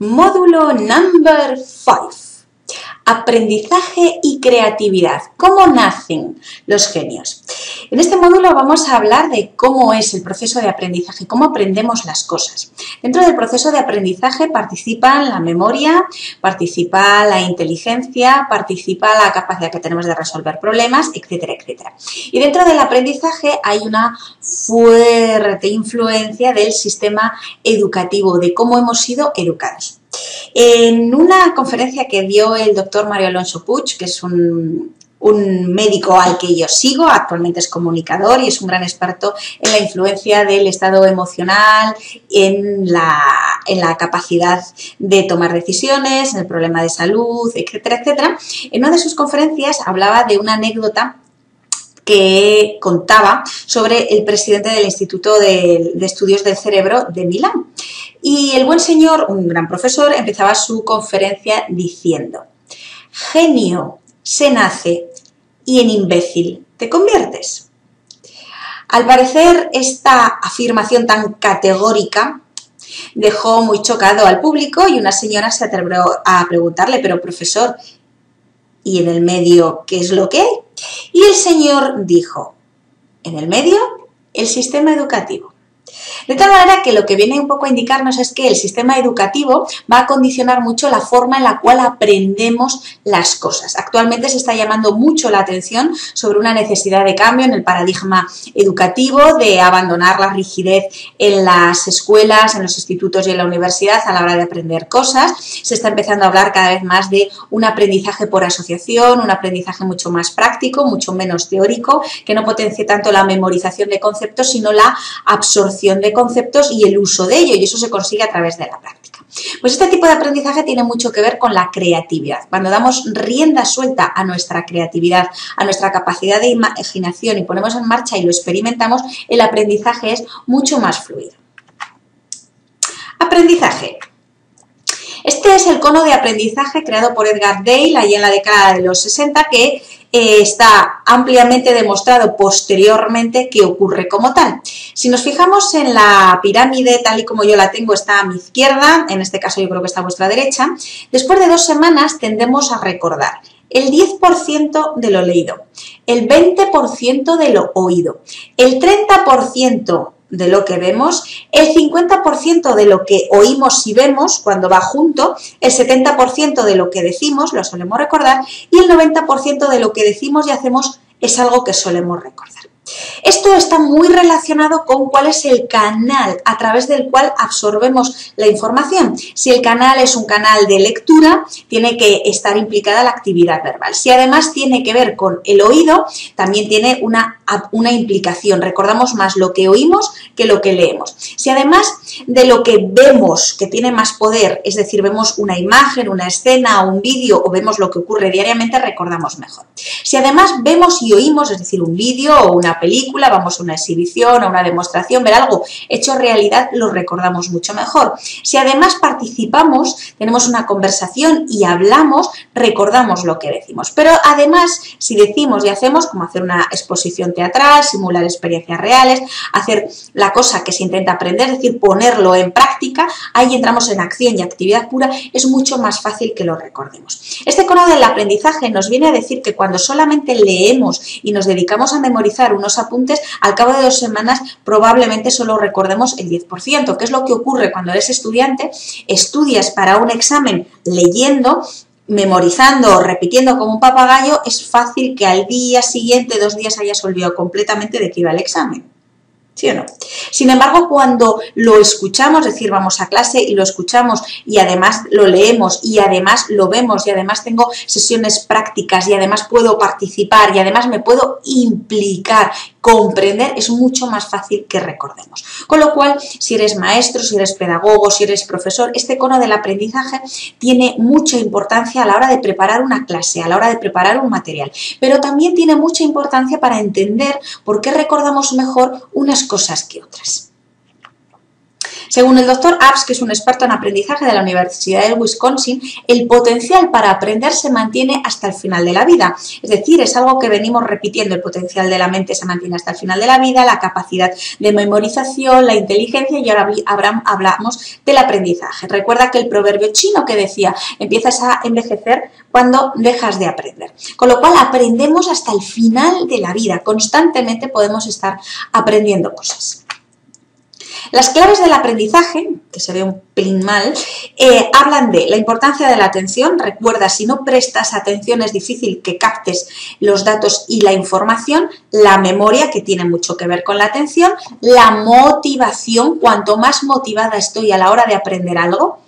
Módulo number 5. Aprendizaje y creatividad. ¿Cómo nacen los genios? En este módulo vamos a hablar de cómo es el proceso de aprendizaje, cómo aprendemos las cosas. Dentro del proceso de aprendizaje participan la memoria, participa la inteligencia, participa la capacidad que tenemos de resolver problemas, etcétera, etcétera. Y dentro del aprendizaje hay una fuerte influencia del sistema educativo, de cómo hemos sido educados. En una conferencia que dio el doctor Mario Alonso Puig, que es un médico al que yo sigo, actualmente es comunicador y es un gran experto en la influencia del estado emocional, en la capacidad de tomar decisiones, en el problema de salud, etcétera, etcétera. En una de sus conferencias hablaba de una anécdota que contaba sobre el presidente del Instituto de Estudios del Cerebro de Milán. Y el buen señor, un gran profesor, empezaba su conferencia diciendo: genio se nace y en imbécil te conviertes. Al parecer, esta afirmación tan categórica dejó muy chocado al público y una señora se atrevió a preguntarle: pero profesor, ¿y en el medio qué es lo que hay? Y el señor dijo: en el medio, el sistema educativo. De tal manera que lo que viene un poco a indicarnos es que el sistema educativo va a condicionar mucho la forma en la cual aprendemos las cosas. Actualmente se está llamando mucho la atención sobre una necesidad de cambio en el paradigma educativo, de abandonar la rigidez en las escuelas, en los institutos y en la universidad a la hora de aprender cosas. Se está empezando a hablar cada vez más de un aprendizaje por asociación, un aprendizaje mucho más práctico, mucho menos teórico, que no potencie tanto la memorización de conceptos, sino la absorción de conceptos y el uso de ello, y eso se consigue a través de la práctica. Pues este tipo de aprendizaje tiene mucho que ver con la creatividad. Cuando damos rienda suelta a nuestra creatividad, a nuestra capacidad de imaginación y ponemos en marcha y lo experimentamos, el aprendizaje es mucho más fluido. Aprendizaje. Este es el cono de aprendizaje creado por Edgar Dale allá en la década de los 60, que está ampliamente demostrado posteriormente que ocurre como tal. Si nos fijamos en la pirámide, tal y como yo la tengo, está a mi izquierda, en este caso yo creo que está a vuestra derecha, después de 2 semanas tendemos a recordar el 10% de lo leído, el 20% de lo oído, el 30% de lo que vemos, el 50% de lo que oímos y vemos cuando va junto, el 70% de lo que decimos, lo solemos recordar, y el 90% de lo que decimos y hacemos es algo que solemos recordar. Esto está muy relacionado con cuál es el canal a través del cual absorbemos la información. Si el canal es un canal de lectura, tiene que estar implicada la actividad verbal. Si además tiene que ver con el oído, también tiene una implicación. Recordamos más lo que oímos que lo que leemos. Si además de lo que vemos, que tiene más poder, es decir, vemos una imagen, una escena, un vídeo o vemos lo que ocurre diariamente, recordamos mejor. Si además vemos y oímos, es decir, un vídeo o una película, vamos a una exhibición, a una demostración, ver algo hecho realidad, lo recordamos mucho mejor. Si además participamos, tenemos una conversación y hablamos, recordamos lo que decimos. Pero además, si decimos y hacemos, como hacer una exposición teatral, simular experiencias reales, hacer la cosa que se intenta aprender, es decir, ponerlo en práctica, ahí entramos en acción y actividad pura, es mucho más fácil que lo recordemos. Este cono del aprendizaje nos viene a decir que cuando solamente leemos y nos dedicamos a memorizar unos apuntes, al cabo de 2 semanas probablemente solo recordemos el 10%, que es lo que ocurre cuando eres estudiante, estudias para un examen leyendo, memorizando o repitiendo como un papagayo, es fácil que al día siguiente, 2 días, hayas olvidado completamente de qué iba el examen. ¿Sí o no? Sin embargo, cuando lo escuchamos, es decir, vamos a clase y lo escuchamos y además lo leemos y además lo vemos y además tengo sesiones prácticas y además puedo participar y además me puedo implicar, comprender, es mucho más fácil que recordemos. Con lo cual, si eres maestro, si eres pedagogo, si eres profesor, este cono del aprendizaje tiene mucha importancia a la hora de preparar una clase, a la hora de preparar un material, pero también tiene mucha importancia para entender por qué recordamos mejor unas cosas que otras. Según el doctor Apps, que es un experto en aprendizaje de la Universidad de Wisconsin, el potencial para aprender se mantiene hasta el final de la vida. Es decir, es algo que venimos repitiendo, el potencial de la mente se mantiene hasta el final de la vida, la capacidad de memorización, la inteligencia, y ahora hablamos del aprendizaje. Recuerda que el proverbio chino que decía, empiezas a envejecer cuando dejas de aprender. Con lo cual aprendemos hasta el final de la vida, constantemente podemos estar aprendiendo cosas. Las claves del aprendizaje, que se ve un pelín mal, hablan de la importancia de la atención. Recuerda, si no prestas atención es difícil que captes los datos y la información. La memoria, que tiene mucho que ver con la atención. La motivación, cuanto más motivada estoy a la hora de aprender algo,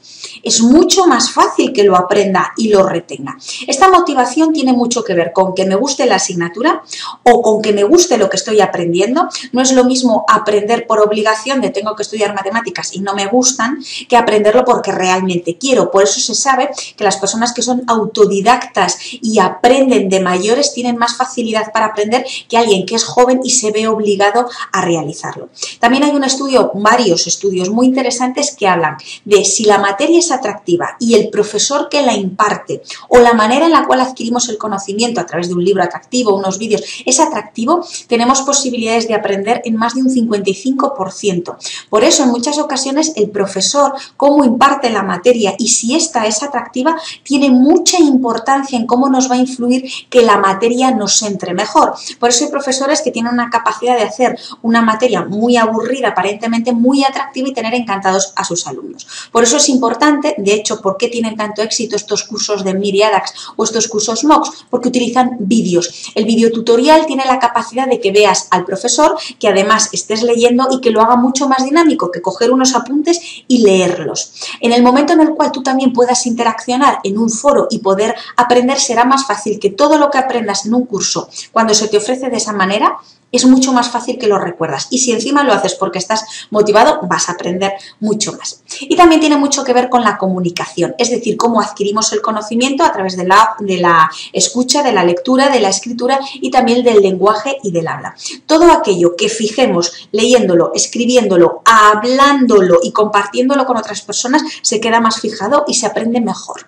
es mucho más fácil que lo aprenda y lo retenga. Esta motivación tiene mucho que ver con que me guste la asignatura o con que me guste lo que estoy aprendiendo. No es lo mismo aprender por obligación de tengo que estudiar matemáticas y no me gustan, que aprenderlo porque realmente quiero. Por eso se sabe que las personas que son autodidactas y aprenden de mayores tienen más facilidad para aprender que alguien que es joven y se ve obligado a realizarlo. También hay un estudio, varios estudios muy interesantes que hablan de si la materia es atractiva y el profesor que la imparte o la manera en la cual adquirimos el conocimiento a través de un libro atractivo, unos vídeos, es atractivo, tenemos posibilidades de aprender en más de un 55%. Por eso en muchas ocasiones el profesor, cómo imparte la materia y si esta es atractiva, tiene mucha importancia en cómo nos va a influir que la materia nos entre mejor. Por eso hay profesores que tienen una capacidad de hacer una materia muy aburrida, aparentemente muy atractiva y tener encantados a sus alumnos. Por eso es importante, de hecho, ¿por qué tienen tanto éxito estos cursos de Myriadax o estos cursos MOOCs? Porque utilizan vídeos. El videotutorial tiene la capacidad de que veas al profesor, que además estés leyendo y que lo haga mucho más dinámico que coger unos apuntes y leerlos. En el momento en el cual tú también puedas interaccionar en un foro y poder aprender, será más fácil que todo lo que aprendas en un curso, cuando se te ofrece de esa manera, es mucho más fácil que lo recuerdas. Y si encima lo haces porque estás motivado, vas a aprender mucho más. Y también tiene mucho que ver con la comunicación, es decir, cómo adquirimos el conocimiento a través de la escucha, de la lectura, de la escritura y también del lenguaje y del habla. Todo aquello que fijemos leyéndolo, escribiéndolo, hablándolo y compartiéndolo con otras personas, se queda más fijado y se aprende mejor.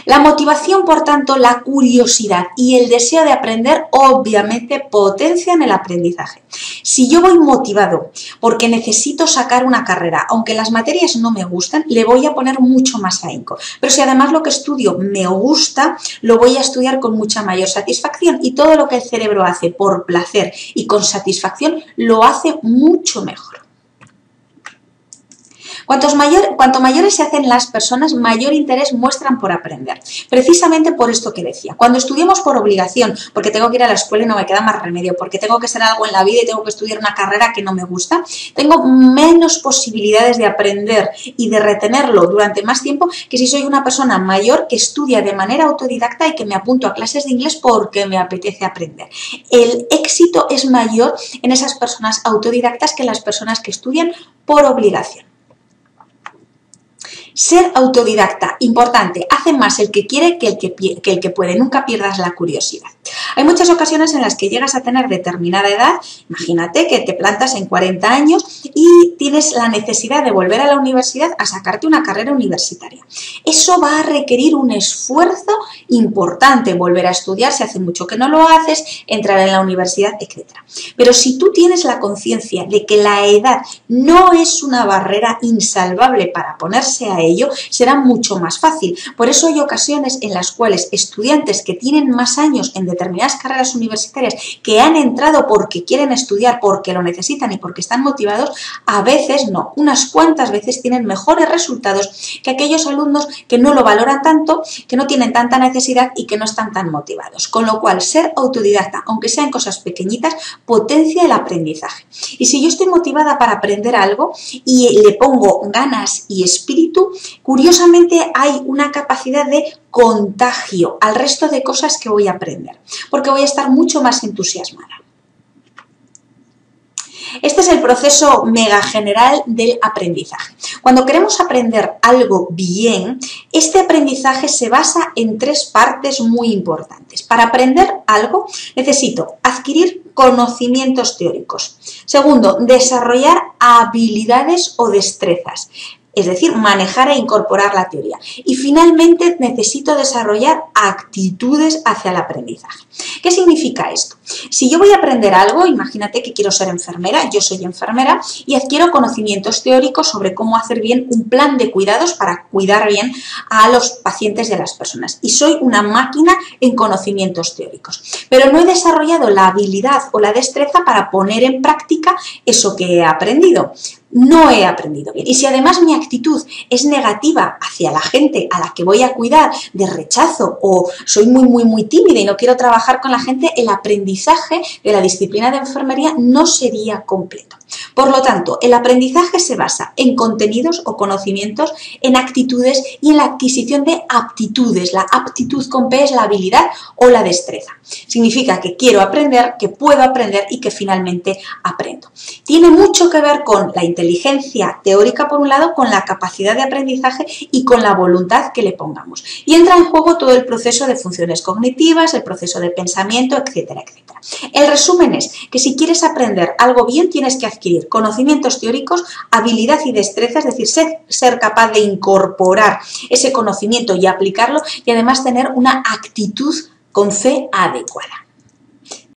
La motivación, por tanto, la curiosidad y el deseo de aprender, obviamente, potencian el aprendizaje. Si yo voy motivado porque necesito sacar una carrera, aunque las materias no me gustan, le voy a poner mucho más ahínco. Pero si además lo que estudio me gusta, lo voy a estudiar con mucha mayor satisfacción y todo lo que el cerebro hace por placer y con satisfacción, lo hace mucho mejor. Cuanto mayores se hacen las personas, mayor interés muestran por aprender. Precisamente por esto que decía. Cuando estudiamos por obligación, porque tengo que ir a la escuela y no me queda más remedio, porque tengo que ser algo en la vida y tengo que estudiar una carrera que no me gusta, tengo menos posibilidades de aprender y de retenerlo durante más tiempo que si soy una persona mayor que estudia de manera autodidacta y que me apunto a clases de inglés porque me apetece aprender. El éxito es mayor en esas personas autodidactas que en las personas que estudian por obligación. Ser autodidacta, importante, hace más el que quiere que el que puede. Nunca pierdas la curiosidad. Hay muchas ocasiones en las que llegas a tener determinada edad, imagínate que te plantas en 40 años y tienes la necesidad de volver a la universidad a sacarte una carrera universitaria. Eso va a requerir un esfuerzo importante, volver a estudiar si hace mucho que no lo haces, entrar en la universidad, etc. Pero si tú tienes la conciencia de que la edad no es una barrera insalvable para ponerse a ello, será mucho más fácil. Por eso hay ocasiones en las cuales estudiantes que tienen más años en determinadas carreras universitarias, que han entrado porque quieren estudiar, porque lo necesitan y porque están motivados, a veces no, unas cuantas veces tienen mejores resultados que aquellos alumnos que no lo valoran tanto, que no tienen tanta necesidad y que no están tan motivados. Con lo cual, ser autodidacta, aunque sean cosas pequeñitas, potencia el aprendizaje. Y si yo estoy motivada para aprender algo y le pongo ganas y espíritu, curiosamente hay una capacidad de contagio al resto de cosas que voy a aprender, porque voy a estar mucho más entusiasmada. Este es el proceso mega general del aprendizaje. Cuando queremos aprender algo bien, este aprendizaje se basa en tres partes muy importantes. Para aprender algo necesito adquirir conocimientos teóricos. Segundo, desarrollar habilidades o destrezas. Es decir, manejar e incorporar la teoría. Y finalmente necesito desarrollar actitudes hacia el aprendizaje. ¿Qué significa esto? Si yo voy a aprender algo, imagínate que quiero ser enfermera, yo soy enfermera y adquiero conocimientos teóricos sobre cómo hacer bien un plan de cuidados para cuidar bien a los pacientes de las personas. Y soy una máquina en conocimientos teóricos. Pero no he desarrollado la habilidad o la destreza para poner en práctica eso que he aprendido. No he aprendido bien. Y si además mi actitud es negativa hacia la gente a la que voy a cuidar, de rechazo, o soy muy tímida y no quiero trabajar con la gente, el aprendizaje de la disciplina de enfermería no sería completo. Por lo tanto, el aprendizaje se basa en contenidos o conocimientos, en actitudes y en la adquisición de aptitudes. La aptitud con P es la habilidad o la destreza. Significa que quiero aprender, que puedo aprender y que finalmente aprendo. Tiene mucho que ver con la inteligencia teórica por un lado, con la capacidad de aprendizaje y con la voluntad que le pongamos. Y entra en juego todo el proceso de funciones cognitivas, el proceso de pensamiento, etcétera, etcétera. El resumen es que si quieres aprender algo bien, tienes que adquirir conocimientos teóricos, habilidad y destreza, es decir, ser capaz de incorporar ese conocimiento y aplicarlo y además tener una actitud con C adecuada.